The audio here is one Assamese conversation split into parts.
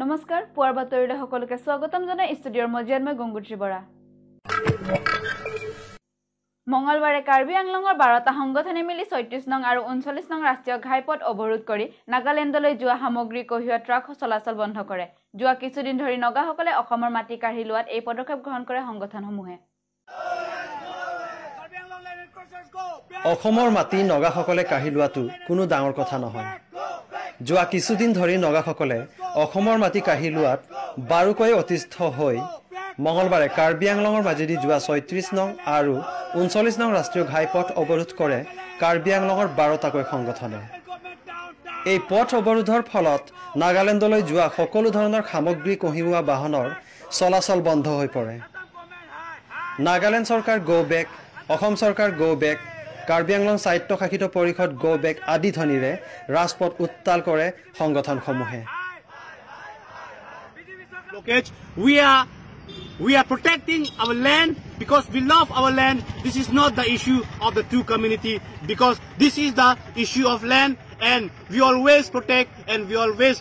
নমস্কাৰ পুৱাৰ বাতৰিলৈ সকলোকে স্বাগতম জনাই ষ্টুডিঅ'ৰ মজিয়াত মই গংগুত্ৰী বৰা মঙ্গলবাৰে কাৰ্বি আংলঙৰ 12টা সংগঠনে মিলি 36 নং আৰু 39 নং ৰাষ্ট্ৰীয় ঘাইপথ অৱৰোধ কৰি নাগালেণ্ডলৈ যোৱা সামগ্ৰী কঢ়িওৱা ট্ৰাক চলাচল বন্ধ কৰে যোৱা কিছুদিন ধৰি নগাসকলে অসমৰ মাটি কাঢ়ি লোৱাত এই পদক্ষেপ গ্ৰহণ কৰে সংগঠনসমূহে অসমৰ মাটি নগাসকলে কাঢ়ি লোৱাটো কোনো ডাঙৰ কথা নহয় যোৱা কিছুদিন ধৰি নগাসকলে অসমৰ মাটি কাঢ়ি লোৱাত বাৰুকৈ অতিষ্ঠ হৈ মঙ্গলবাৰে কাৰ্বি আংলঙৰ মাজেদি যোৱা 36 নং আৰু 39 নং ৰাষ্ট্ৰীয় ঘাইপথ অৱৰোধ কৰে কাৰ্বি আংলঙৰ 12টাকৈ সংগঠনে এই পথ অৱৰোধৰ ফলত নাগালেণ্ডলৈ যোৱা সকলো ধৰণৰ সামগ্ৰী কঢ়িওৱা বাহনৰ চলাচল বন্ধ হৈ পৰে নাগালেণ্ড চৰকাৰ গো বেক অসম চৰকাৰ গো বেক কাৰ্বি আংলং স্বায়ত্তশাসিত পৰিষদ গো বেক আদি ধ্বনিৰে ৰাজপথ উত্তাল কৰে সংগঠনসমূহে We are protecting our land because we love our land. This is not the issue of the two community because this is the issue of land and we always protect and we always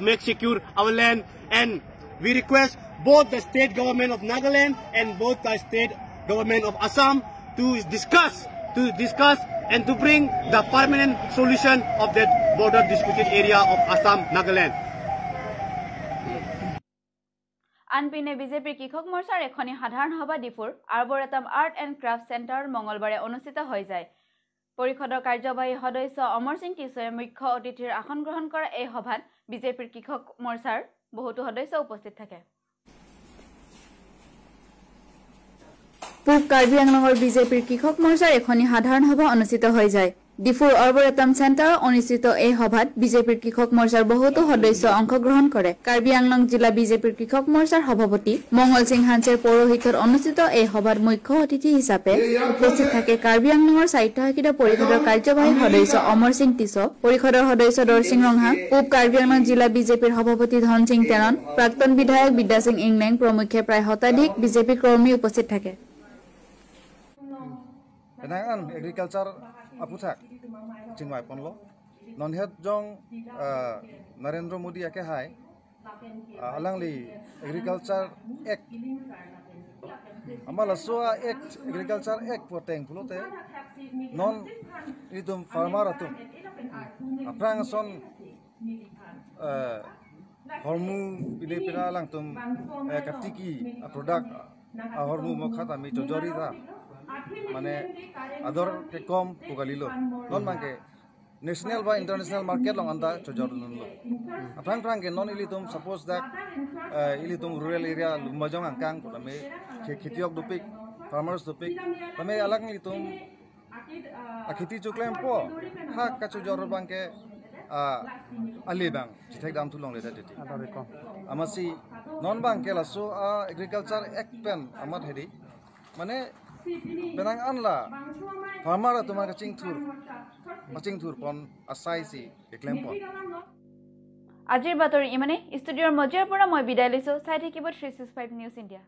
make secure our land and we request both the state government of Nagaland and both the state government of Assam to discuss and to bring the permanent solution of that border disputed area of Assam Nagaland. আনপিনে বিজেপিৰ কৃষক মৰ্চাৰ এখনি সাধাৰণ সভা ডিফুৰ আৰ্বৰেটাম আৰ্ট এণ্ড ক্ৰাফ্ট চেণ্টাৰ মঙ্গলবাৰে অনুষ্ঠিত হৈ যায় পৰিষদৰ কাৰ্যবাহী সদস্য অমৰ সিং টিছয়ে মুখ্য অতিথিৰ আসন গ্ৰহণ কৰা এই সভাত বিজেপিৰ কৃষক মৰ্চাৰ বহুতো সদস্য উপস্থিত থাকে পূব কাৰ্বি আংলঙৰ বিজেপিৰ কৃষক মৰ্চাৰ এখনি সাধাৰণ সভা অনুষ্ঠিত হৈ যায় ডিফুৰ আৰ্বৰেটাম চেণ্টাৰত অনুষ্ঠিত এই সভাত বিজেপিৰ কৃষক মৰ্চাৰ বহুতো সদস্য অংশগ্ৰহণ কৰে কাৰ্বি আংলং জিলা বিজেপিৰ কৃষক মৰ্চাৰ সভাপতি মঙ্গল সিং হানছেৰ পৌৰোহিত্যত অনুষ্ঠিত এই সভাত মুখ্য অতিথি হিচাপে উপস্থিত থাকে কাৰ্বি আংলঙৰ স্বায়ত্তশাসিত পৰিষদৰ কাৰ্যবাহী সদস্য অমৰ সিং টিছ পৰিষদৰ সদস্য দৰসিং ৰংহা পূব কাৰ্বি আংলং জিলা বিজেপিৰ সভাপতি ধন সিং তেৰণ প্ৰাক্তন বিধায়ক বিদ্যা সিং ইংলেং প্ৰমুখ্যে প্ৰায় শতাধিক বিজেপি কৰ্মী উপস্থিত থাকে এগ্ৰিকালচাৰ আপুথাক চিংমাই পনলো ননহেত জং নৰেন্দ্ৰ মোদী একে হাই আলাংলি এগ্ৰিকালচাৰ এক আমাৰ লছোৱা এক এগ্ৰিকালচাৰ এক পটেং ফুলতে নন ইদম ফাৰ্মাৰ আতুম আপ্ৰাংছন হৰমু বিনে পিনা লাংতুম কাটিকি প্ৰডাক্ট হৰমু মখাত আমি জজৰিদা মানে আদর কে কম পোগালিলো নন মাকে ন্যাশনাল বা ইন্টারন্যাশনাল মার্কেট লং আন্দা চজরনলো আফ্রাং ফ্রাংকে নন ইলিতুম সাপোজ দ্যাট ইলিতুম রুরাল এরিয়া লুমবাজং আংকাং তমে খেতিয়ক দুপিক ফার্মার্স দুপিক তমে আলাং ইলিতুম আখিতি চুকলেম পো হা কাচু জরবাংকে আলিবাং জিথাক দাম তুলং লেদা দিতি আমাসি নন বাংকে লাসো এগ্রিকালচার এক পেন আমার হেরি মানে benang anla farmara tumar kaching thur pon asaisi eklempon আজিৰ বাতৰি ইমানে ষ্টুডিঅ'ৰ মজিয়াৰ পৰা মই বিদায় লৈছো চাই থাকিব 365 নিউজ ইণ্ডিয়া